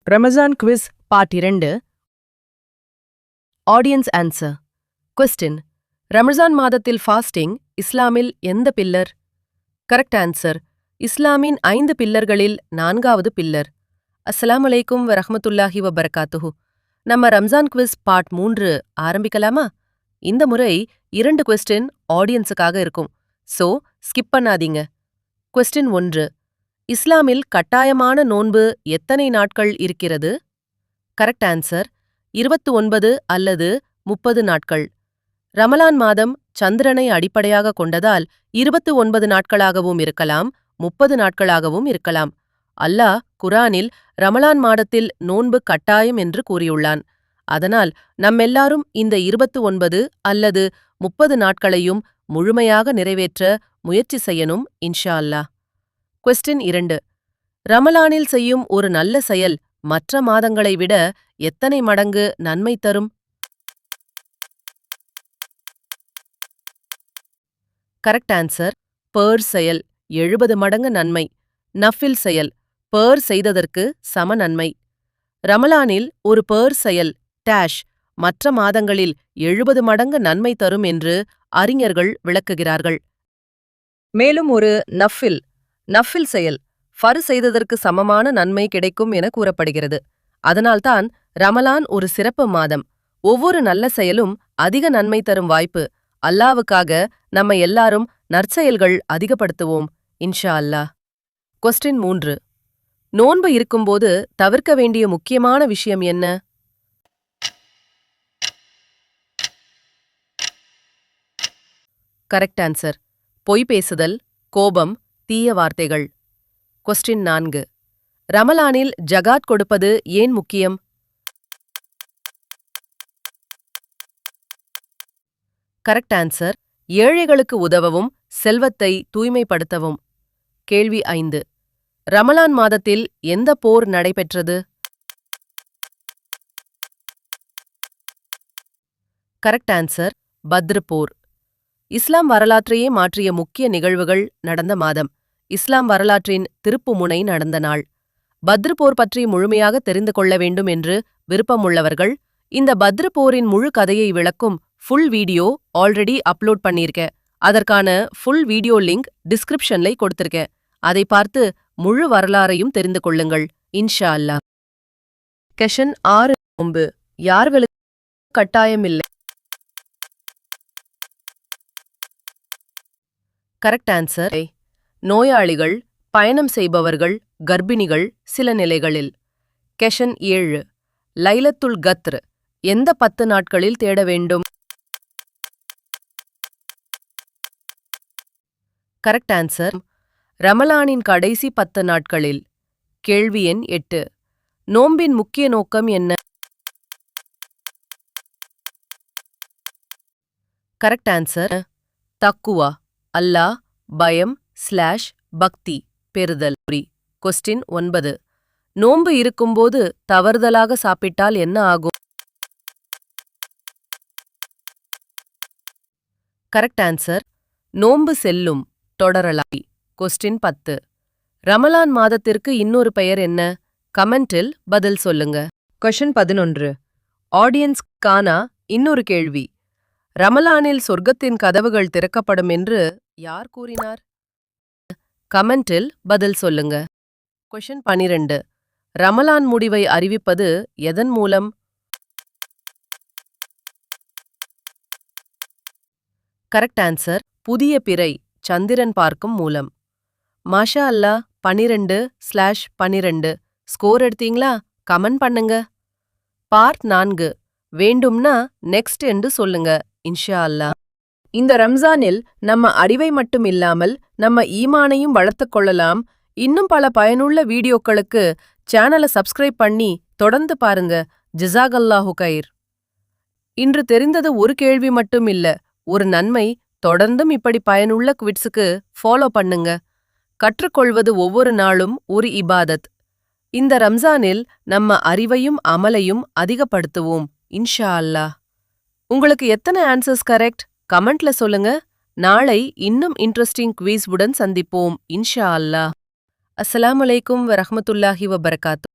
Ramzan quiz part 2. Audience answer. Question: Ramzan மாதத்தில் fasting இஸ்லாமில் எந்த பில்லர்? கரெக்ட் ஆன்சர்: இஸ்லாமின் 5 பில்லர்களில் 4வது பில்லர். அஸ்ஸலாமு அலைக்கும் வரஹ்மத்துல்லாஹி வபரகாத்துஹு. நம்ம ரம்ஜான் குவிஸ் பார்ட் 3 ஆரம்பிக்கலாமா? இந்த முறை 2 கொஸ்டின் ஆடியன்ஸுக்காக இருக்கும். சோ ஸ்கிப் பண்ணாதீங்க. கொஸ்டின் 1. இஸ்லாமில் கட்டாயமான நோன்பு எத்தனை நாட்கள் இருக்கிறது? கரெக்ட் ஆன்சர்: 29 அல்லது 30 நாட்கள். ரமலான் மாதம் சந்திரனை அடிப்படையாக கொண்டதால் 29 நாட்களாகவும் இருக்கலாம், 30 நாட்களாகவும் இருக்கலாம். அல்லாஹ் குர்ஆனில் ரமலான் மாதத்தில் நோன்பு கட்டாயம் என்று கூறியுள்ளான். அதனால் நம்மெல்லாரும் இந்த 29 அல்லது 30 நாட்களையும் முழுமையாக நிறைவேற்ற முயற்சி செய்யணும் இன்ஷா அல்லாஹ். கொஸ்டின் 2. ரமலானில் செய்யும் ஒரு நல்ல செயல் மற்ற மாதங்களை விட எத்தனை மடங்கு நன்மை தரும்? கரெக்ட் ஆன்சர்: பேர் செயல் 70 மடங்கு நன்மை. நஃபில் செயல் பேர் செய்ததற்கு சம நன்மை. ரமலானில் ஒரு பேர் செயல் டேஷ் மற்ற மாதங்களில் 70 மடங்கு நன்மை தரும் என்று அறிஞர்கள் விளக்குகிறார்கள். மேலும் ஒரு நஃபில் செயல் ஃபர் செய்ததற்கு சமமான நன்மை கிடைக்கும் என கூறப்படுகிறது. அதனால்தான் ரமலான் ஒரு சிறப்பு மாதம். ஒவ்வொரு நல்ல செயலும் அதிக நன்மை தரும் வாய்ப்பு. அல்லாவுக்காக நம்ம எல்லாரும் நற்செயல்கள் அதிகப்படுத்துவோம் இன்ஷா அல்லாஹ். கொஸ்டின் 3. நோன்பு இருக்கும்போது தவிர்க்க வேண்டிய முக்கியமான விஷயம் என்ன? கரெக்ட் ஆன்சர்: பொய் பேசுதல், கோபம், தீய வார்த்தைகள். கொஸ்டின் 4. ரமலானில் ஜகாத் கொடுப்பது ஏன் முக்கியம்? கரெக்ட் ஆன்சர்: ஏழைகளுக்கு உதவவும் செல்வத்தை தூய்மைப்படுத்தவும். கேள்வி 5. ரமலான் மாதத்தில் எந்த போர் நடைபெற்றது? கரெக்ட் ஆன்சர்: பத்ர் போர். இஸ்லாம் வரலாற்றையே மாற்றிய முக்கிய நிகழ்வுகள் நடந்த மாதம். இஸ்லாம் வரலாற்றின் திருப்புமுனை நடந்த நாள். பத்ர் போர் பற்றி முழுமையாக தெரிந்து கொள்ள வேண்டும் என்று விருப்பமுள்ளவர்கள் இந்த பத்ர் போரின் முழு கதையை விளக்கும் ஃபுல் வீடியோ ஆல்ரெடி அப்லோட் பண்ணியிருக்கேன். அதற்கான ஃபுல் வீடியோ லிங்க் டிஸ்கிரிப்ஷன்ல கொடுத்திருக்கேன். அதை பார்த்து முழு வரலாறையும் தெரிந்து கொள்ளுங்கள் இன்ஷா அல்லாஹ். கொஸ்டின் 6. நோன்பு யார்களுக்கு கட்டாயமில்லை? கரெக்ட் ஆன்சர்: நோயாளிகள், பயணம் செய்பவர்கள், கர்ப்பிணிகள் சில நிலைகளில். கொஸ்டின் 7. லைலத்துல் கத்ர் எந்த 10 நாட்களில் தேட வேண்டும்? கரெக்ட் ஆன்சர்: ரமலானின் கடைசி 10 நாட்களில். கேள்வி எண் 8. நோம்பின் முக்கிய நோக்கம் என்ன? கரெக்ட் ஆன்சர்: தக்குவா, அல்லாஹ் பயம் / பக்தி பெறுதல். கொஸ்டின் 9. நோன்பு இருக்கும்போது தவறுதலாக சாப்பிட்டால் என்ன ஆகும்? கரெக்ட் ஆன்சர்: நோன்பு செல்லும், தொடரலாம். கொஸ்டின் 10. ரமலான் மாதத்திற்கு இன்னொரு பெயர் என்ன? கமெண்டில் பதில் சொல்லுங்க. கொஸ்டின் 11. ஆடியன்ஸ்க்கான இன்னொரு கேள்வி. ரமலானில் சொர்க்கத்தின் கதவுகள் திறக்கப்படும் என்று யார் கூறினார்? கமெண்டில் பதில் சொல்லுங்க. கொஸ்டின் 12. ரமலான் முடிவை அறிவிப்பது எதன் மூலம்? கரெக்ட் ஆன்சர்: புதிய பிறை சந்திரன் பார்க்கும் மூலம். மாஷா அல்லாஹ் 12/12 ஸ்கோர் எடுத்தீங்களா? கமெண்ட் பண்ணுங்க. பார்ட் 4 வேண்டும்னா நெக்ஸ்ட் என்று சொல்லுங்க இன்ஷா அல்லாஹ். இந்த ரம்ஜானில் நம்ம அறிவை மட்டும் இல்லாமல் நம்ம ஈமானையும் வளர்த்துக் கொள்ளலாம். இன்னும் பல பயனுள்ள வீடியோக்களுக்கு சேனலை சப்ஸ்கிரைப் பண்ணி தொடர்ந்து பாருங்க. ஜஸாகல்லாஹு கைர். இன்று தெரிந்தது ஒரு கேள்வி மட்டும் இல்ல, ஒரு நன்மை. தொடர்ந்தும் இப்படி பயனுள்ள குவிட்ஸுக்கு ஃபாலோ பண்ணுங்க. கற்றுக்கொள்வது ஒவ்வொரு நாளும் ஒரு இபாதத். இந்த ரம்ஜானில் நம்ம அறிவையும் அமலையும் அதிகப்படுத்துவோம் இன்ஷா அல்லாஹ். உங்களுக்கு எத்தனை ஆன்சர்ஸ் கரெக்ட்? கமெண்ட்ல சொல்லுங்க. நாளை இன்னும் இன்ட்ரெஸ்டிங் குவீஸ் உடன் சந்திப்போம் இன்ஷா அல்லாஹ். அஸ்ஸலாமு அலைக்கும் வரஹ்மத்துல்லாஹி வபரகாத்துஹு.